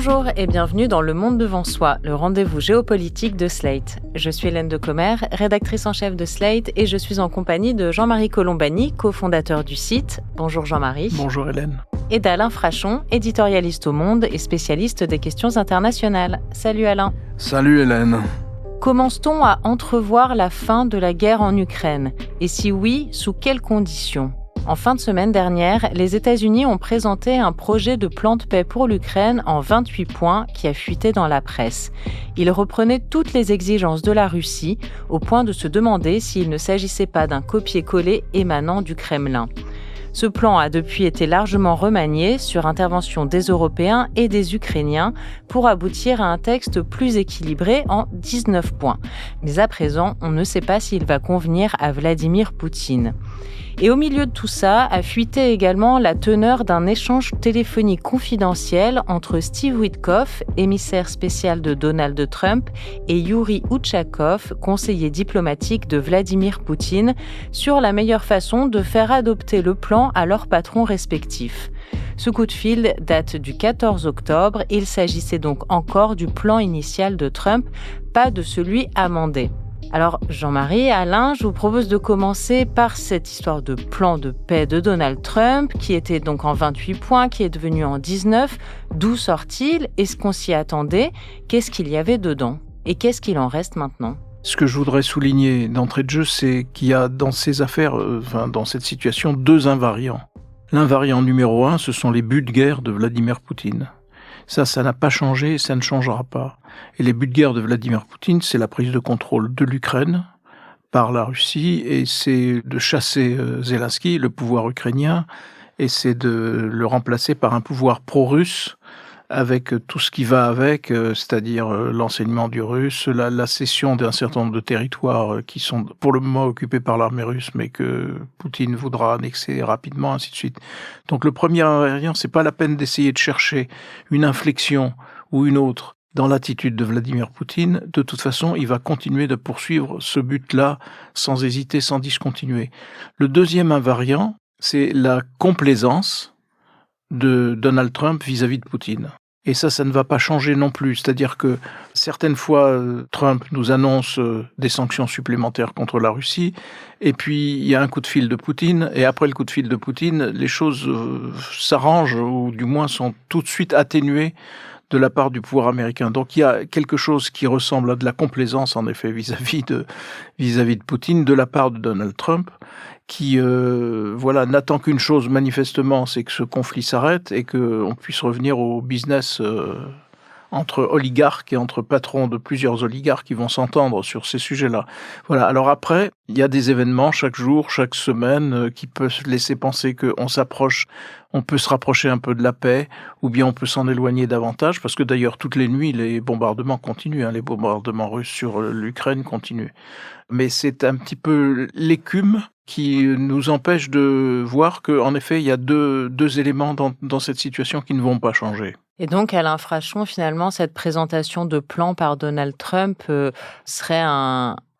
Bonjour et bienvenue dans Le Monde devant soi, le rendez-vous géopolitique de Slate. Je suis Hélène Decomer, rédactrice en chef de Slate et je suis en compagnie de Jean-Marie Colombani, cofondateur du site. Bonjour Jean-Marie. Bonjour Hélène. Et d'Alain Frachon, éditorialiste au Monde et spécialiste des questions internationales. Salut Alain. Salut Hélène. Commence-t-on à entrevoir la fin de la guerre en Ukraine? Et si oui, sous quelles conditions? En fin de semaine dernière, les États-Unis ont présenté un projet de plan de paix pour l'Ukraine en 28 points qui a fuité dans la presse. Il reprenait toutes les exigences de la Russie, au point de se demander s'il ne s'agissait pas d'un copier-coller émanant du Kremlin. Ce plan a depuis été largement remanié sur intervention des Européens et des Ukrainiens pour aboutir à un texte plus équilibré en 19 points. Mais à présent, on ne sait pas s'il va convenir à Vladimir Poutine. Et au milieu de tout ça, a fuité également la teneur d'un échange téléphonique confidentiel entre Steve Witkoff, émissaire spécial de Donald Trump, et Yuri Utchakov, conseiller diplomatique de Vladimir Poutine, sur la meilleure façon de faire adopter le plan à leurs patrons respectifs. Ce coup de fil date du 14 octobre, il s'agissait donc encore du plan initial de Trump, pas de celui amendé. Alors, Jean-Marie, Alain, je vous propose de commencer par cette histoire de plan de paix de Donald Trump, qui était donc en 28 points, qui est devenu en 19. D'où sort-il? Est-ce qu'on s'y attendait? Qu'est-ce qu'il y avait dedans? Et qu'est-ce qu'il en reste maintenant? Ce que je voudrais souligner d'entrée de jeu, c'est qu'il y a dans ces affaires, dans cette situation, deux invariants. L'invariant numéro 1, ce sont les buts de guerre de Vladimir Poutine. Ça n'a pas changé et ça ne changera pas. Et les buts de guerre de Vladimir Poutine, c'est la prise de contrôle de l'Ukraine par la Russie et c'est de chasser Zelensky, le pouvoir ukrainien, et c'est de le remplacer par un pouvoir pro-russe avec tout ce qui va avec, c'est-à-dire l'enseignement du russe, la cession d'un certain nombre de territoires qui sont pour le moment occupés par l'armée russe, mais que Poutine voudra annexer rapidement, ainsi de suite. Donc le premier invariant, c'est pas la peine d'essayer de chercher une inflexion ou une autre dans l'attitude de Vladimir Poutine. De toute façon, il va continuer de poursuivre ce but-là sans hésiter, sans discontinuer. Le deuxième invariant, c'est la complaisance de Donald Trump vis-à-vis de Poutine. Et ça ne va pas changer non plus. C'est-à-dire que certaines fois, Trump nous annonce des sanctions supplémentaires contre la Russie, et puis il y a un coup de fil de Poutine, et après le coup de fil de Poutine, les choses s'arrangent, ou du moins sont tout de suite atténuées de la part du pouvoir américain. Donc il y a quelque chose qui ressemble à de la complaisance, en effet, vis-à-vis de Poutine, de la part de Donald Trump, qui n'attend qu'une chose manifestement, c'est que ce conflit s'arrête et qu'on puisse revenir au business entre oligarques et entre patrons de plusieurs oligarques qui vont s'entendre sur ces sujets-là. Voilà. Alors après, il y a des événements chaque jour, chaque semaine, qui peuvent laisser penser qu'on s'approche, on peut se rapprocher un peu de la paix, ou bien on peut s'en éloigner davantage, parce que d'ailleurs, toutes les nuits, les bombardements continuent, les bombardements russes sur l'Ukraine continuent. Mais c'est un petit peu l'écume qui nous empêche de voir qu'en effet, il y a deux éléments dans cette situation qui ne vont pas changer. Et donc, Alain Frachon, finalement, cette présentation de plan par Donald Trump serait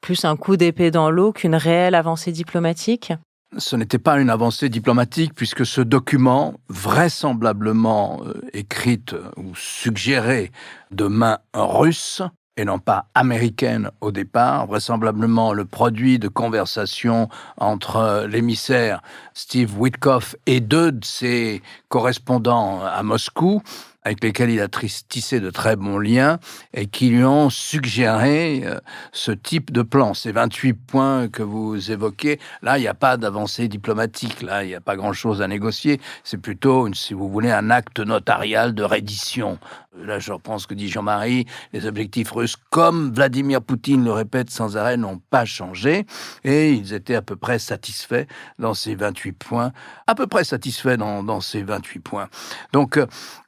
plus un coup d'épée dans l'eau qu'une réelle avancée diplomatique? Ce n'était pas une avancée diplomatique puisque ce document, vraisemblablement écrit ou suggéré de main russe, et non pas américaine au départ, vraisemblablement le produit de conversations entre l'émissaire Steve Witkoff et deux de ses correspondants à Moscou, avec lesquels il a tissé de très bons liens et qui lui ont suggéré ce type de plan. Ces 28 points que vous évoquez, là, il n'y a pas d'avancée diplomatique, là, il n'y a pas grand-chose à négocier. C'est plutôt, si vous voulez, un acte notarial de reddition. Là, je reprends ce que dit Jean-Marie, les objectifs russes, comme Vladimir Poutine le répète sans arrêt, n'ont pas changé et ils étaient à peu près satisfaits dans ces 28 points. À peu près satisfaits dans ces 28 points. Donc,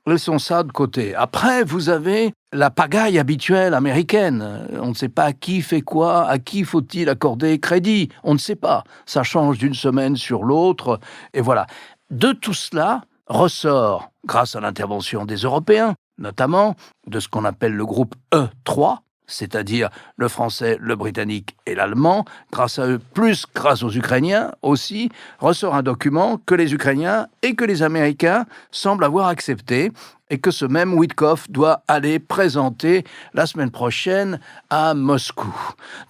laissons ça de côté. Après, vous avez la pagaille habituelle américaine. On ne sait pas qui fait quoi, à qui faut-il accorder crédit. On ne sait pas. Ça change d'une semaine sur l'autre. Et voilà. De tout cela ressort, grâce à l'intervention des Européens, notamment de ce qu'on appelle le groupe E3, c'est-à-dire le français, le britannique et l'allemand, grâce à eux, plus grâce aux Ukrainiens aussi, ressort un document que les Ukrainiens et que les Américains semblent avoir accepté et que ce même Witkoff doit aller présenter la semaine prochaine à Moscou.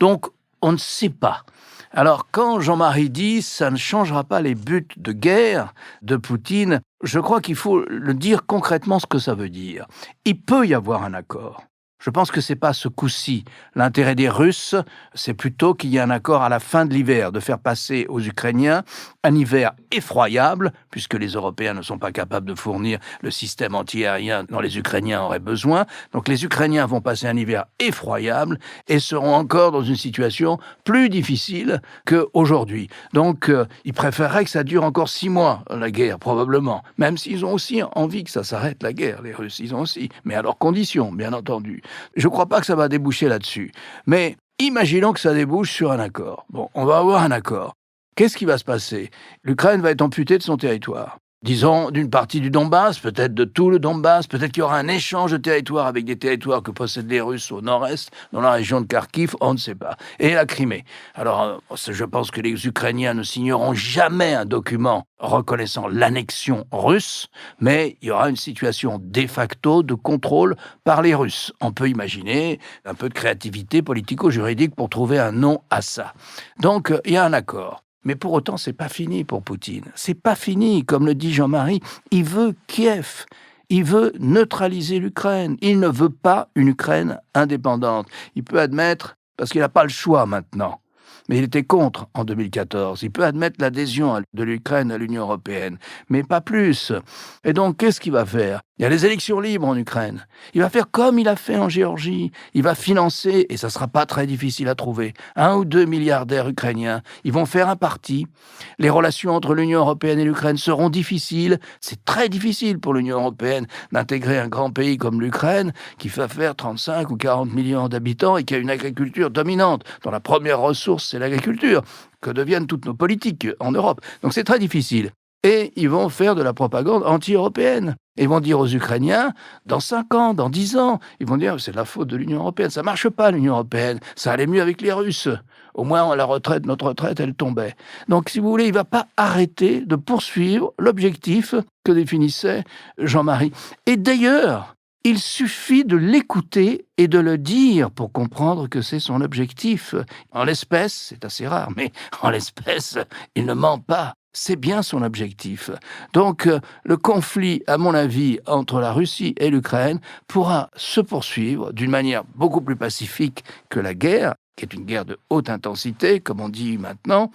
Donc, on ne sait pas. Alors, quand Jean-Marie dit « ça ne changera pas les buts de guerre de Poutine », je crois qu'il faut le dire concrètement ce que ça veut dire. Il peut y avoir un accord. Je pense que c'est pas ce coup-ci. L'intérêt des Russes, c'est plutôt qu'il y ait un accord à la fin de l'hiver, de faire passer aux Ukrainiens un hiver effroyable, puisque les Européens ne sont pas capables de fournir le système anti-aérien dont les Ukrainiens auraient besoin. Donc les Ukrainiens vont passer un hiver effroyable et seront encore dans une situation plus difficile qu'aujourd'hui. Donc ils préféreraient que ça dure encore 6 mois, la guerre, probablement. Même s'ils ont aussi envie que ça s'arrête, la guerre, les Russes, ils ont aussi. Mais à leurs conditions, bien entendu. Je ne crois pas que ça va déboucher là-dessus. Mais imaginons que ça débouche sur un accord. Bon, on va avoir un accord. Qu'est-ce qui va se passer? L'Ukraine va être amputée de son territoire. Disons, d'une partie du Donbass, peut-être de tout le Donbass, peut-être qu'il y aura un échange de territoires avec des territoires que possèdent les Russes au nord-est, dans la région de Kharkiv, on ne sait pas. Et la Crimée. Alors, je pense que les Ukrainiens ne signeront jamais un document reconnaissant l'annexion russe, mais il y aura une situation de facto de contrôle par les Russes. On peut imaginer un peu de créativité politico-juridique pour trouver un nom à ça. Donc, il y a un accord. Mais pour autant, c'est pas fini pour Poutine. C'est pas fini, comme le dit Jean-Marie. Il veut Kiev. Il veut neutraliser l'Ukraine. Il ne veut pas une Ukraine indépendante. Il peut admettre, parce qu'il n'a pas le choix maintenant, mais il était contre en 2014. Il peut admettre l'adhésion de l'Ukraine à l'Union européenne, mais pas plus. Et donc, qu'est-ce qu'il va faire? Il y a les élections libres en Ukraine. Il va faire comme il a fait en Géorgie. Il va financer, et ça ne sera pas très difficile à trouver, 1 ou 2 milliardaires ukrainiens. Ils vont faire un parti. Les relations entre l'Union européenne et l'Ukraine seront difficiles. C'est très difficile pour l'Union européenne d'intégrer un grand pays comme l'Ukraine, qui va faire 35 ou 40 millions d'habitants et qui a une agriculture dominante, dont la première ressource, c'est l'agriculture, que deviennent toutes nos politiques en Europe. Donc c'est très difficile. Et ils vont faire de la propagande anti-européenne. Ils vont dire aux Ukrainiens, dans 5 ans, dans 10 ans, ils vont dire c'est la faute de l'Union européenne. Ça marche pas, l'Union européenne. Ça allait mieux avec les Russes. Au moins, notre retraite, elle tombait. Donc, si vous voulez, il va pas arrêter de poursuivre l'objectif que définissait Jean-Marie. Et d'ailleurs, il suffit de l'écouter et de le dire pour comprendre que c'est son objectif. En l'espèce, c'est assez rare, mais en l'espèce, il ne ment pas. C'est bien son objectif. Donc, le conflit, à mon avis, entre la Russie et l'Ukraine pourra se poursuivre d'une manière beaucoup plus pacifique que la guerre, qui est une guerre de haute intensité, comme on dit maintenant.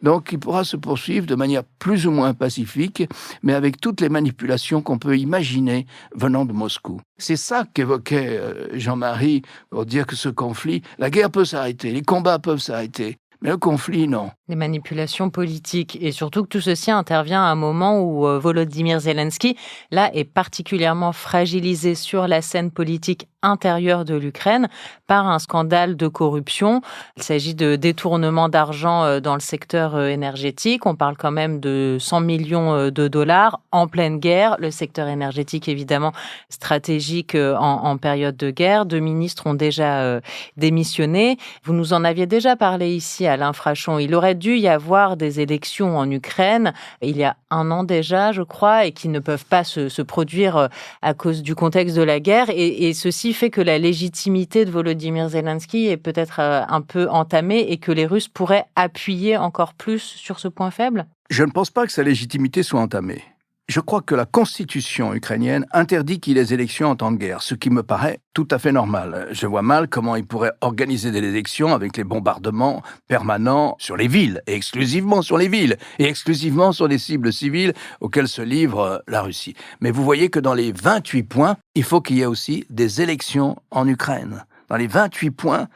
Donc, il pourra se poursuivre de manière plus ou moins pacifique, mais avec toutes les manipulations qu'on peut imaginer venant de Moscou. C'est ça qu'évoquait Jean-Marie pour dire que ce conflit, la guerre peut s'arrêter, les combats peuvent s'arrêter. Mais le conflit, non. Les manipulations politiques et surtout que tout ceci intervient à un moment où Volodymyr Zelensky, là, est particulièrement fragilisé sur la scène politique intérieure de l'Ukraine par un scandale de corruption. Il s'agit de détournement d'argent dans le secteur énergétique. On parle quand même de 100 millions de dollars en pleine guerre. Le secteur énergétique, évidemment, stratégique en période de guerre. 2 ministres ont déjà démissionné. Vous nous en aviez déjà parlé ici, Alain Frachon. Il aurait dû y avoir des élections en Ukraine il y a 1 an déjà, je crois, et qui ne peuvent pas se produire à cause du contexte de la guerre. Et ceci fait que la légitimité de Volodymyr Zelensky est peut-être un peu entamée et que les Russes pourraient appuyer encore plus sur ce point faible? Je ne pense pas que sa légitimité soit entamée. Je crois que la constitution ukrainienne interdit qu'il y ait des élections en temps de guerre, ce qui me paraît tout à fait normal. Je vois mal comment ils pourraient organiser des élections avec les bombardements permanents sur les villes, et exclusivement sur les villes, et exclusivement sur les cibles civiles auxquelles se livre la Russie. Mais vous voyez que dans les 28 points, il faut qu'il y ait aussi des élections en Ukraine. Dans les 28 points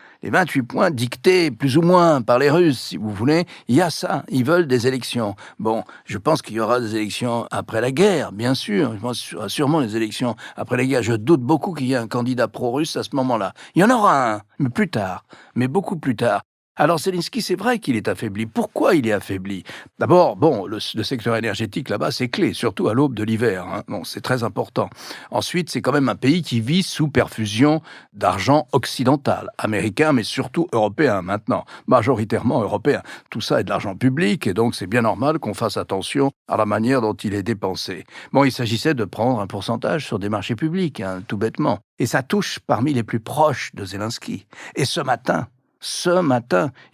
dictés plus ou moins par les Russes, si vous voulez, il y a ça. Ils veulent des élections. Bon, je pense qu'il y aura des élections après la guerre, bien sûr. Je pense qu'il y aura sûrement des élections après la guerre. Je doute beaucoup qu'il y ait un candidat pro-russe à ce moment-là. Il y en aura un, mais plus tard, mais beaucoup plus tard. Alors Zelensky, c'est vrai qu'il est affaibli. Pourquoi il est affaibli? D'abord, le secteur énergétique là-bas, c'est clé, surtout à l'aube de l'hiver. Bon, c'est très important. Ensuite, c'est quand même un pays qui vit sous perfusion d'argent occidental, américain, mais surtout européen maintenant, majoritairement européen. Tout ça est de l'argent public, et donc c'est bien normal qu'on fasse attention à la manière dont il est dépensé. Bon, il s'agissait de prendre un pourcentage sur des marchés publics, tout bêtement. Et ça touche parmi les plus proches de Zelensky. Et ce matin,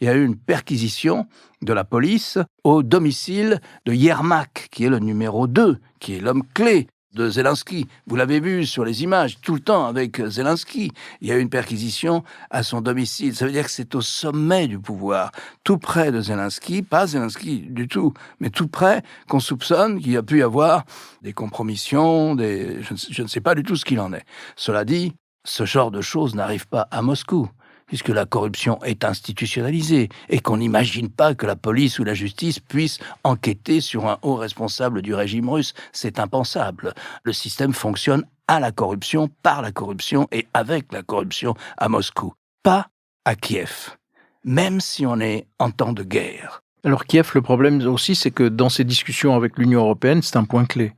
il y a eu une perquisition de la police au domicile de Yermak, qui est le numéro 2, qui est l'homme clé de Zelensky. Vous l'avez vu sur les images, tout le temps avec Zelensky. Il y a eu une perquisition à son domicile. Ça veut dire que c'est au sommet du pouvoir, tout près de Zelensky, pas Zelensky du tout, mais tout près, qu'on soupçonne qu'il y a pu y avoir des compromissions, je ne sais pas du tout ce qu'il en est. Cela dit, ce genre de choses n'arrive pas à Moscou, puisque la corruption est institutionnalisée et qu'on n'imagine pas que la police ou la justice puisse enquêter sur un haut responsable du régime russe. C'est impensable. Le système fonctionne à la corruption, par la corruption et avec la corruption à Moscou, pas à Kiev, même si on est en temps de guerre. Alors Kiev, le problème aussi, c'est que dans ces discussions avec l'Union européenne, c'est un point clé.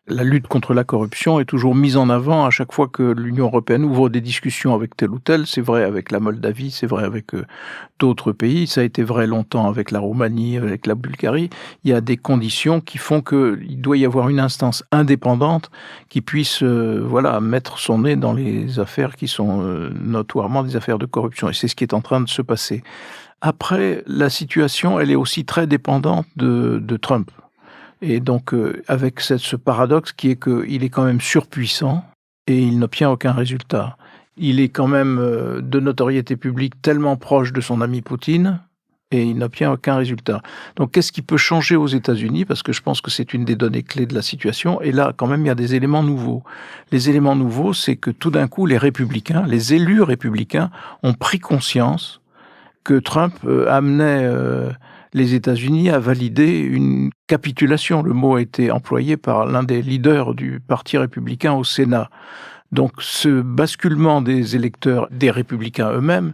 La lutte contre la corruption est toujours mise en avant à chaque fois que l'Union européenne ouvre des discussions avec tel ou tel. C'est vrai avec la Moldavie, c'est vrai avec d'autres pays. Ça a été vrai longtemps avec la Roumanie, avec la Bulgarie. Il y a des conditions qui font qu'il doit y avoir une instance indépendante qui puisse mettre son nez dans les affaires qui sont notoirement des affaires de corruption. Et c'est ce qui est en train de se passer. Après, la situation, elle est aussi très dépendante de Trump. Et donc, avec ce paradoxe qui est qu'il est quand même surpuissant et il n'obtient aucun résultat. Il est quand même de notoriété publique tellement proche de son ami Poutine et il n'obtient aucun résultat. Donc, qu'est-ce qui peut changer aux États-Unis? Parce que je pense que c'est une des données clés de la situation. Et là, quand même, il y a des éléments nouveaux. Les éléments nouveaux, c'est que tout d'un coup, les républicains, les élus républicains ont pris conscience que Trump amenait les États-Unis à valider une capitulation. Le mot a été employé par l'un des leaders du Parti républicain au Sénat. Donc ce basculement des électeurs, des républicains eux-mêmes,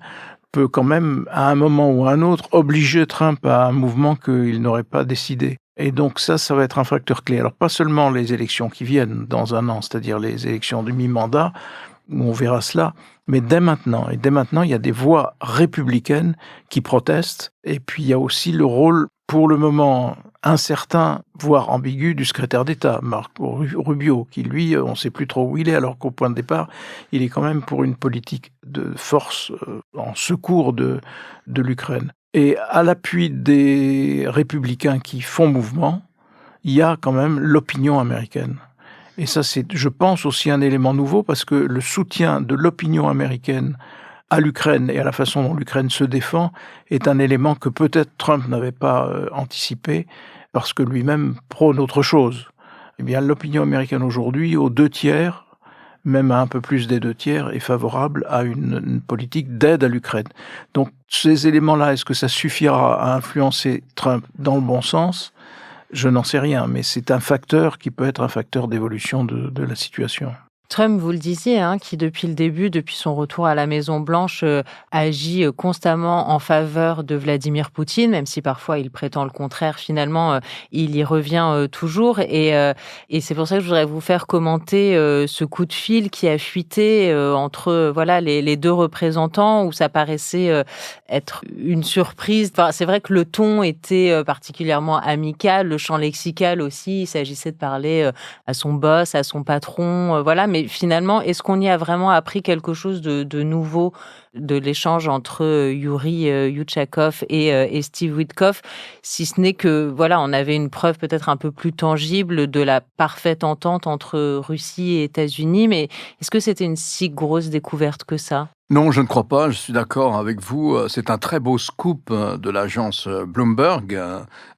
peut quand même, à un moment ou à un autre, obliger Trump à un mouvement qu'il n'aurait pas décidé. Et donc ça va être un facteur clé. Alors pas seulement les élections qui viennent dans un an, c'est-à-dire les élections du mi-mandat, où on verra cela, mais dès maintenant. Et dès maintenant, il y a des voix républicaines qui protestent. Et puis, il y a aussi le rôle, pour le moment, incertain, voire ambigu, du secrétaire d'État, Marco Rubio, qui, lui, on ne sait plus trop où il est, alors qu'au point de départ, il est quand même pour une politique de force en secours de l'Ukraine. Et à l'appui des républicains qui font mouvement, il y a quand même l'opinion américaine. Et ça, c'est, je pense, aussi un élément nouveau parce que le soutien de l'opinion américaine à l'Ukraine et à la façon dont l'Ukraine se défend est un élément que peut-être Trump n'avait pas anticipé parce que lui-même prône autre chose. Eh bien, l'opinion américaine aujourd'hui, aux 2/3, même à un peu plus des 2/3, est favorable à une politique d'aide à l'Ukraine. Donc, ces éléments-là, est-ce que ça suffira à influencer Trump dans le bon sens ? Je n'en sais rien, mais c'est un facteur qui peut être un facteur d'évolution de la situation. Trump, vous le disiez, qui depuis le début, depuis son retour à la Maison-Blanche, agit constamment en faveur de Vladimir Poutine, même si parfois il prétend le contraire, finalement, il y revient toujours. Et c'est pour ça que je voudrais vous faire commenter ce coup de fil qui a fuité entre les deux représentants, où ça paraissait être une surprise. Enfin, c'est vrai que le ton était particulièrement amical, le champ lexical aussi, il s'agissait de parler à son boss, à son patron, mais finalement, est-ce qu'on y a vraiment appris quelque chose de nouveau de l'échange entre Yuri Yuchakov et Steve Witkoff, si ce n'est que, on avait une preuve peut-être un peu plus tangible de la parfaite entente entre Russie et États-Unis, mais est-ce que c'était une si grosse découverte que ça ? Non, je ne crois pas, je suis d'accord avec vous. C'est un très beau scoop de l'agence Bloomberg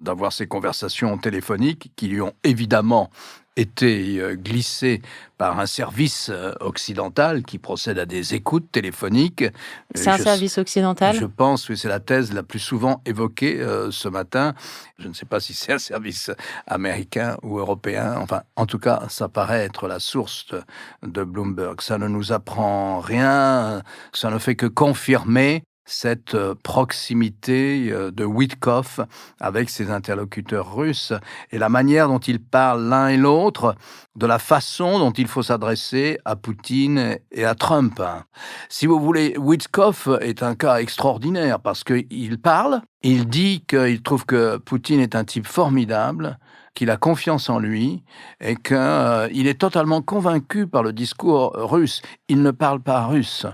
d'avoir ces conversations téléphoniques qui lui ont évidemment été glissées par un service occidental qui procède à des écoutes téléphoniques. C'est un service occidental ? Je pense que c'est la thèse la plus souvent évoquée ce matin. Je ne sais pas si c'est un service américain ou européen. Enfin, en tout cas, ça paraît être la source de Bloomberg. Ça ne nous apprend rien, ça ne fait que confirmer cette proximité de Witkoff avec ses interlocuteurs russes et la manière dont ils parlent l'un et l'autre, de la façon dont il faut s'adresser à Poutine et à Trump. Si vous voulez, Witkoff est un cas extraordinaire parce qu'il parle, il dit qu'il trouve que Poutine est un type formidable, qu'il a confiance en lui et qu'il est totalement convaincu par le discours russe. Il ne parle pas russe.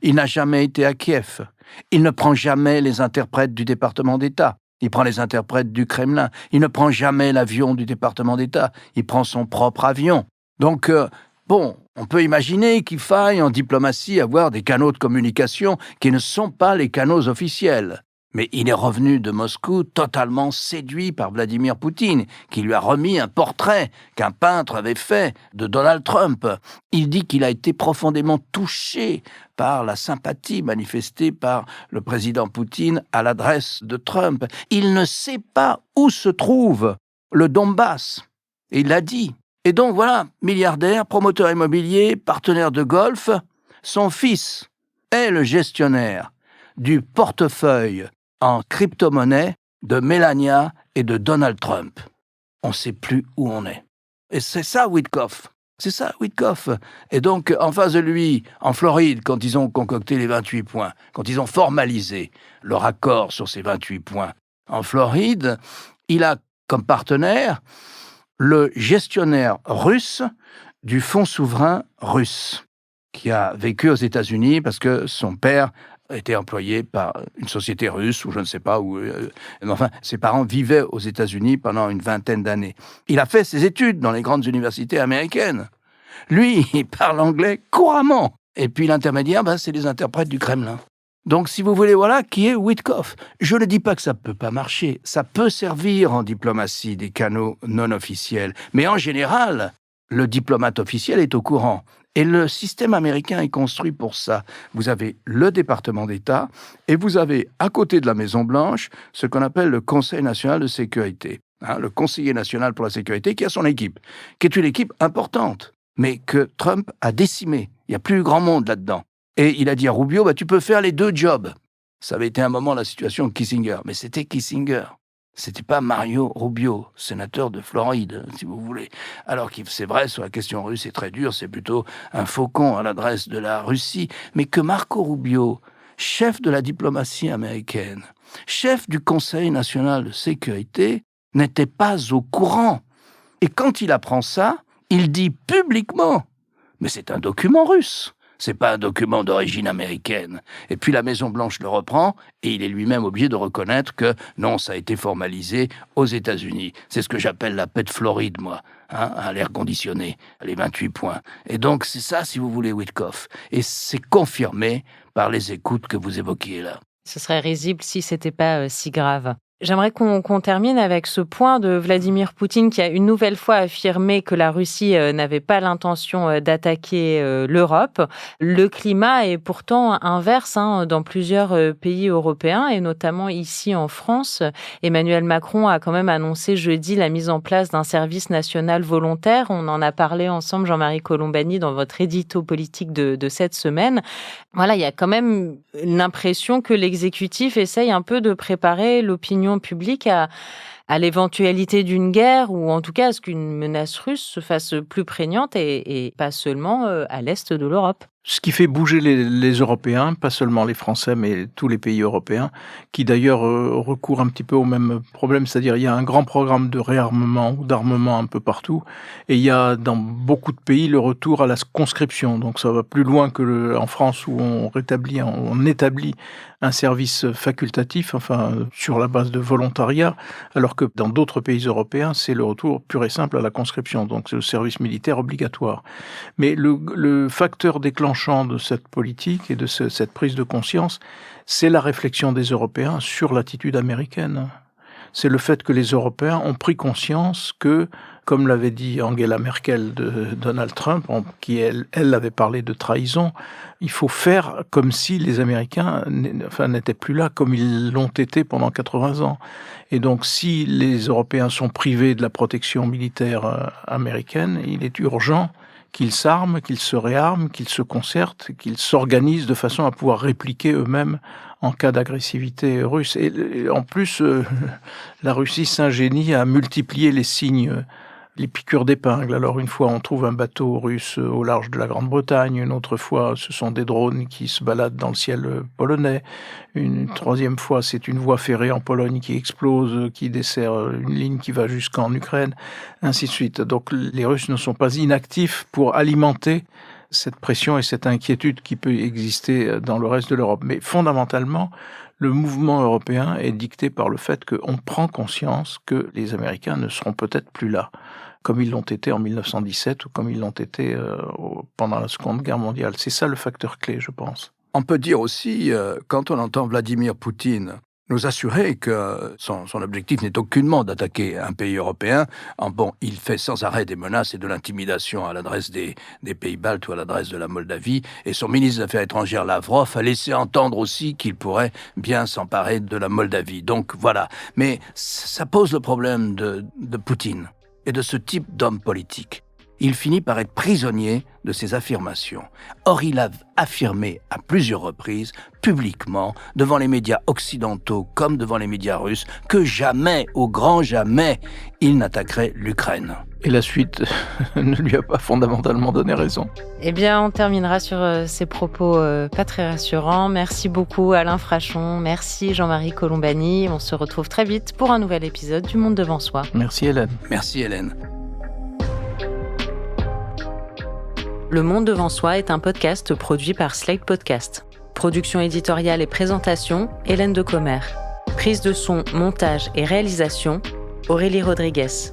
Il n'a jamais été à Kiev. Il ne prend jamais les interprètes du département d'État. Il prend les interprètes du Kremlin. Il ne prend jamais l'avion du département d'État. Il prend son propre avion. Donc, on peut imaginer qu'il faille en diplomatie avoir des canaux de communication qui ne sont pas les canaux officiels. Mais il est revenu de Moscou totalement séduit par Vladimir Poutine, qui lui a remis un portrait qu'un peintre avait fait de Donald Trump. Il dit qu'il a été profondément touché par la sympathie manifestée par le président Poutine à l'adresse de Trump. Il ne sait pas où se trouve le Donbass. Et il l'a dit. Et donc voilà, milliardaire, promoteur immobilier, partenaire de golf, son fils est le gestionnaire du portefeuille en crypto-monnaie de Melania et de Donald Trump. On ne sait plus où on est. Et c'est ça, Witkoff. C'est ça, Witkoff. Et donc, en face de lui, en Floride, quand ils ont concocté les 28 points, quand ils ont formalisé leur accord sur ces 28 points, en Floride, il a comme partenaire le gestionnaire russe du fonds souverain russe, qui a vécu aux États-Unis parce que son père était employé par une société russe, ou je ne sais pas où. Enfin, ses parents vivaient aux États-Unis pendant une vingtaine d'années. Il a fait ses études dans les grandes universités américaines. Lui, il parle anglais couramment. Et puis l'intermédiaire, c'est les interprètes du Kremlin. Donc, si vous voulez, voilà qui est Witkoff. Je ne dis pas que ça ne peut pas marcher. Ça peut servir en diplomatie des canaux non officiels. Mais en général, le diplomate officiel est au courant. Et le système américain est construit pour ça. Vous avez le département d'État et vous avez, à côté de la Maison-Blanche, ce qu'on appelle le Conseil national de sécurité. Le conseiller national pour la sécurité qui a son équipe, qui est une équipe importante, mais que Trump a décimée. Il n'y a plus grand monde là-dedans. Et il a dit à Rubio, tu peux faire les deux jobs. Ça avait été un moment la situation de Kissinger, mais c'était Kissinger. C'était pas Mario Rubio, sénateur de Floride, si vous voulez. Alors que c'est vrai, sur la question russe, c'est très dur, c'est plutôt un faucon à l'adresse de la Russie. Mais que Marco Rubio, chef de la diplomatie américaine, chef du Conseil national de sécurité, n'était pas au courant. Et quand il apprend ça, il dit publiquement, mais c'est un document russe. C'est pas un document d'origine américaine. Et puis la Maison-Blanche le reprend et il est lui-même obligé de reconnaître que non, ça a été formalisé aux États-Unis. C'est ce que j'appelle la paix de Floride, moi, à l'air conditionné, les 28 points. Et donc c'est ça, si vous voulez, Witkoff. Et c'est confirmé par les écoutes que vous évoquiez là. Ce serait risible si c'était pas si grave. J'aimerais qu'on termine avec ce point de Vladimir Poutine qui a une nouvelle fois affirmé que la Russie n'avait pas l'intention d'attaquer l'Europe. Le climat est pourtant inverse dans plusieurs pays européens et notamment ici en France. Emmanuel Macron a quand même annoncé jeudi la mise en place d'un service national volontaire. On en a parlé ensemble, Jean-Marie Colombani, dans votre édito politique de cette semaine. Voilà, il y a quand même l'impression que l'exécutif essaye un peu de préparer l'opinion publique à l'éventualité d'une guerre ou en tout cas à ce qu'une menace russe se fasse plus prégnante et pas seulement à l'est de l'Europe. Ce qui fait bouger les Européens, pas seulement les Français, mais tous les pays européens, qui d'ailleurs recourent un petit peu au même problème, c'est-à-dire il y a un grand programme de réarmement ou d'armement un peu partout, et il y a dans beaucoup de pays le retour à la conscription. Donc ça va plus loin que en France où on établit un service facultatif, sur la base de volontariat, alors que dans d'autres pays européens, c'est le retour pur et simple à la conscription, donc c'est le service militaire obligatoire. Mais le facteur déclenchant de cette politique et de cette prise de conscience, c'est la réflexion des Européens sur l'attitude américaine. C'est le fait que les Européens ont pris conscience que, comme l'avait dit Angela Merkel de Donald Trump, qui elle avait parlé de trahison, il faut faire comme si les Américains n'étaient plus là, comme ils l'ont été pendant 80 ans. Et donc, si les Européens sont privés de la protection militaire américaine, il est urgent qu'ils s'arment, qu'ils se réarment, qu'ils se concertent, qu'ils s'organisent de façon à pouvoir répliquer eux-mêmes en cas d'agressivité russe. Et en plus, la Russie s'ingénie à multiplier les signes, les piqûres d'épingle. Alors une fois, on trouve un bateau russe au large de la Grande-Bretagne, une autre fois, ce sont des drones qui se baladent dans le ciel polonais, une troisième fois, c'est une voie ferrée en Pologne qui explose, qui dessert une ligne qui va jusqu'en Ukraine, ainsi de suite. Donc les Russes ne sont pas inactifs pour alimenter cette pression et cette inquiétude qui peut exister dans le reste de l'Europe. Mais fondamentalement, le mouvement européen est dicté par le fait qu'on prend conscience que les Américains ne seront peut-être plus là, comme ils l'ont été en 1917 ou comme ils l'ont été pendant la Seconde Guerre mondiale. C'est ça le facteur clé, je pense. On peut dire aussi, quand on entend Vladimir Poutine nous assurer que son objectif n'est aucunement d'attaquer un pays européen. Il fait sans arrêt des menaces et de l'intimidation à l'adresse des pays baltes ou à l'adresse de la Moldavie. Et son ministre des Affaires étrangères, Lavrov, a laissé entendre aussi qu'il pourrait bien s'emparer de la Moldavie. Donc voilà. Mais ça pose le problème de Poutine et de ce type d'homme politique. Il finit par être prisonnier de ses affirmations. Or, il a affirmé à plusieurs reprises, publiquement, devant les médias occidentaux comme devant les médias russes, que jamais, au grand jamais, il n'attaquerait l'Ukraine. Et la suite ne lui a pas fondamentalement donné raison. Eh bien, on terminera sur ces propos pas très rassurants. Merci beaucoup Alain Frachon, merci Jean-Marie Colombani. On se retrouve très vite pour un nouvel épisode du Monde devant soi. Merci Hélène. Merci Hélène. Le Monde devant soi est un podcast produit par Slate Podcast. Production éditoriale et présentation, Hélène Decomer. Prise de son, montage et réalisation, Aurélie Rodriguez.